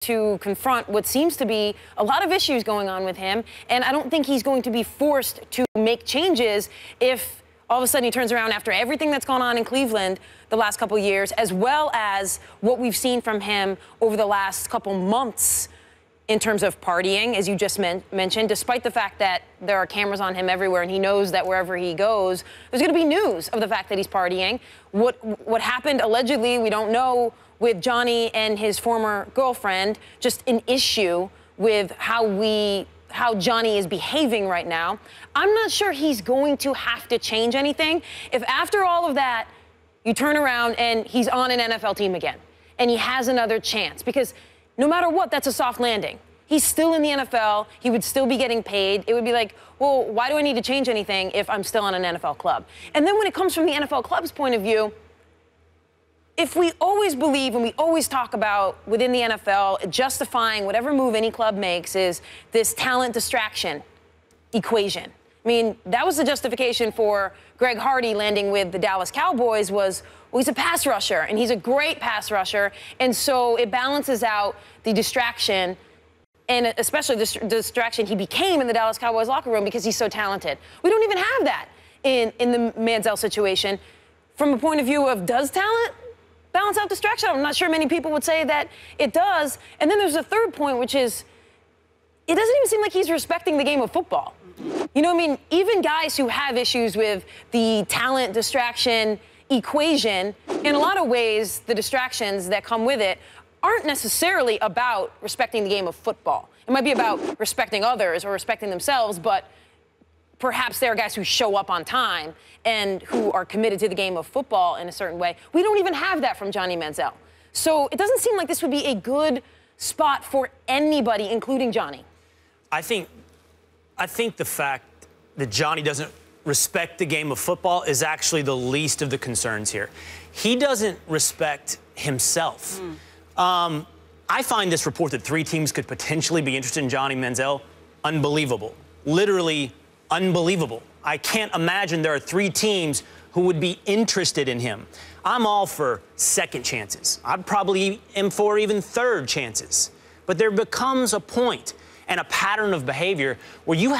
to confront what seems to be a lot of issues going on with him. And I don't think he's going to be forced to make changes if all of a sudden he turns around after everything that's gone on in Cleveland the last couple of years, as well as what we've seen from him over the last couple months in terms of partying, as you just mentioned, despite the fact that there are cameras on him everywhere and he knows that wherever he goes, there's going to be news of the fact that he's partying. What happened allegedly, we don't know, with Johnny and his former girlfriend, just an issue with how Johnny is behaving right now. I'm not sure he's going to have to change anything if after all of that, you turn around and he's on an NFL team again and he has another chance, because no matter what, that's a soft landing. He's still in the NFL. He would still be getting paid. It would be like, well, why do I need to change anything if I'm still on an NFL club? And then when it comes from the NFL club's point of view, if we always believe and we always talk about within the NFL justifying whatever move any club makes is this talent distraction equation. I mean, that was the justification for Greg Hardy landing with the Dallas Cowboys was, well, he's a pass rusher, and he's a great pass rusher, and so it balances out the distraction, and especially the distraction he became in the Dallas Cowboys locker room because he's so talented. We don't even have that in the Manziel situation. From a point of view of does talent balance out distraction? I'm not sure many people would say that it does. And then there's a third point, which is it doesn't even seem like he's respecting the game of football. You know what I mean? Even guys who have issues with the talent distraction equation, in a lot of ways, the distractions that come with it aren't necessarily about respecting the game of football. It might be about respecting others or respecting themselves, but perhaps there are guys who show up on time and who are committed to the game of football in a certain way. We don't even have that from Johnny Manziel. So it doesn't seem like this would be a good spot for anybody, including Johnny. I think the fact that Johnny doesn't respect the game of football is actually the least of the concerns here. He doesn't respect himself. I find this report that 3 teams could potentially be interested in Johnny Manziel unbelievable. Literally unbelievable. I can't imagine there are 3 teams who would be interested in him. I'm all for second chances. I probably am for even third chances. But there becomes a point and a pattern of behavior where you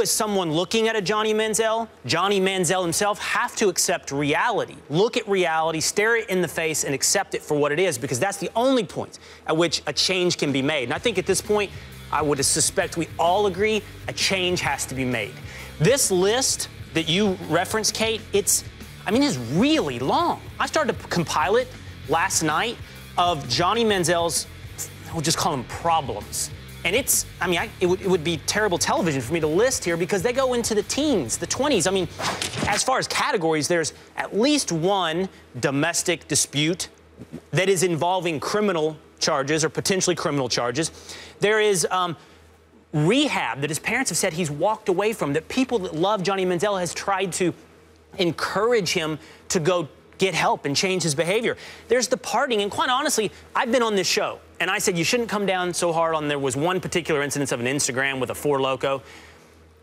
as someone looking at a Johnny Manziel himself, have to accept reality. Look at reality, stare it in the face, and accept it for what it is, because that's the only point at which a change can be made. And I think at this point, I would suspect we all agree a change has to be made. This list that you referenced, Kate, it's really long. I started to compile it last night of Johnny Manziel's, we'll just call them problems. And it would be terrible television for me to list here because they go into the teens, the 20s. I mean, as far as categories, there's at least one domestic dispute that is involving criminal charges or potentially criminal charges. There is rehab that his parents have said he's walked away from, that people that love Johnny Manziel has tried to encourage him to go get help and change his behavior. There's the partying, and quite honestly, I've been on this show, and I said you shouldn't come down so hard on, there was one particular incident of an Instagram with a Four Loko,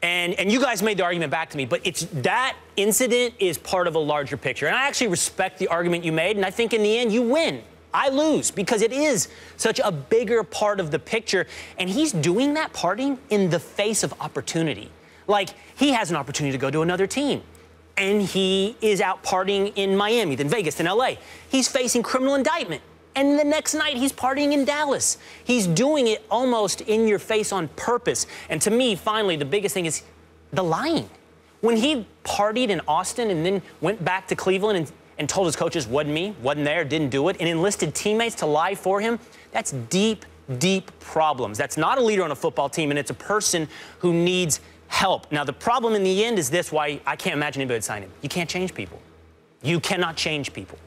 and you guys made the argument back to me, but that incident is part of a larger picture, and I actually respect the argument you made, and I think in the end you win. I lose because it is such a bigger part of the picture, and he's doing that partying in the face of opportunity. Like, he has an opportunity to go to another team, and he is out partying in Miami, then Vegas, then LA. He's facing criminal indictment, and the next night he's partying in Dallas. He's doing it almost in your face on purpose. And to me, finally, the biggest thing is the lying. When he partied in Austin and then went back to Cleveland and told his coaches, wasn't me, wasn't there, didn't do it, and enlisted teammates to lie for him, that's deep, deep problems. That's not a leader on a football team, and it's a person who needs help. Now, the problem in the end is this, why I can't imagine anybody would sign him. You can't change people. You cannot change people.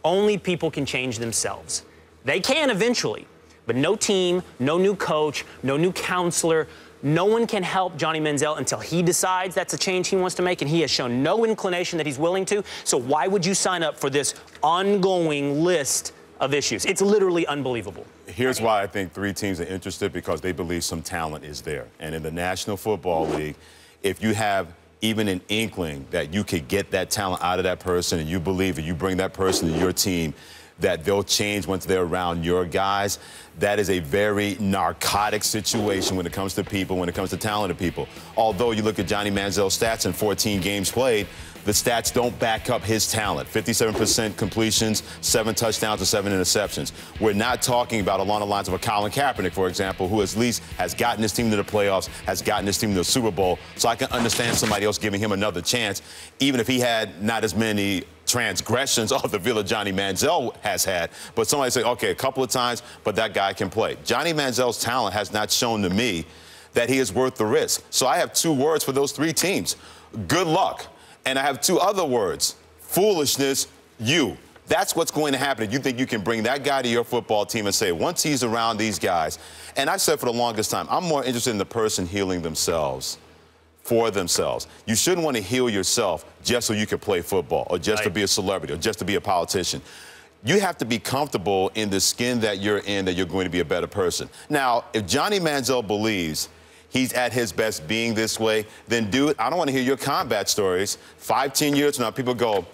Only people can change themselves. They can eventually, but no team, no new coach, no new counselor, no one can help Johnny Manziel until he decides that's a change he wants to make, and he has shown no inclination that he's willing to. So why would you sign up for this ongoing list of issues? It's literally unbelievable. Here's why I think 3 teams are interested, because they believe some talent is there. And in the National Football League, if you have even an inkling that you could get that talent out of that person, and you believe that you bring that person to your team, that they'll change once they're around your guys. That is a very narcotic situation when it comes to people, when it comes to talented people. Although you look at Johnny Manziel's stats in 14 games played, the stats don't back up his talent. 57% completions, 7 touchdowns, and 7 interceptions. We're not talking about along the lines of a Colin Kaepernick, for example, who at least has gotten his team to the playoffs, has gotten his team to the Super Bowl. So I can understand somebody else giving him another chance, even if he had not as many transgressions off the field Johnny Manziel has had. But somebody say, okay, a couple of times, but that guy can play. Johnny Manziel's talent has not shown to me that he is worth the risk. So I have 2 words for those 3 teams. Good luck. And I have 2 other words. Foolishness, you. That's what's going to happen if you think you can bring that guy to your football team and say, once he's around these guys, and I've said for the longest time, I'm more interested in the person healing themselves for themselves. You shouldn't want to heal yourself just so you can play football or just to be a celebrity or just to be a politician. You have to be comfortable in the skin that you're in, that you're going to be a better person. Now, if Johnny Manziel believes he's at his best being this way, then dude, I don't want to hear your combat stories. 5, 10 years from now, people go,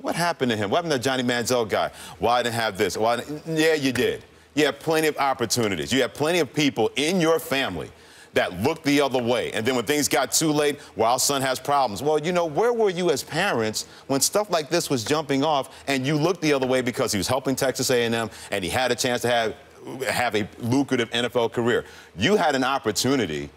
what happened to him? What happened to Johnny Manziel guy? Why didn't have this? Why didn't... Yeah, you did. You have plenty of opportunities. You have plenty of people in your family that looked the other way. And then when things got too late, well, our son has problems. Well, you know, where were you as parents when stuff like this was jumping off and you looked the other way because he was helping Texas A&M and he had a chance to have a lucrative NFL career? You had an opportunity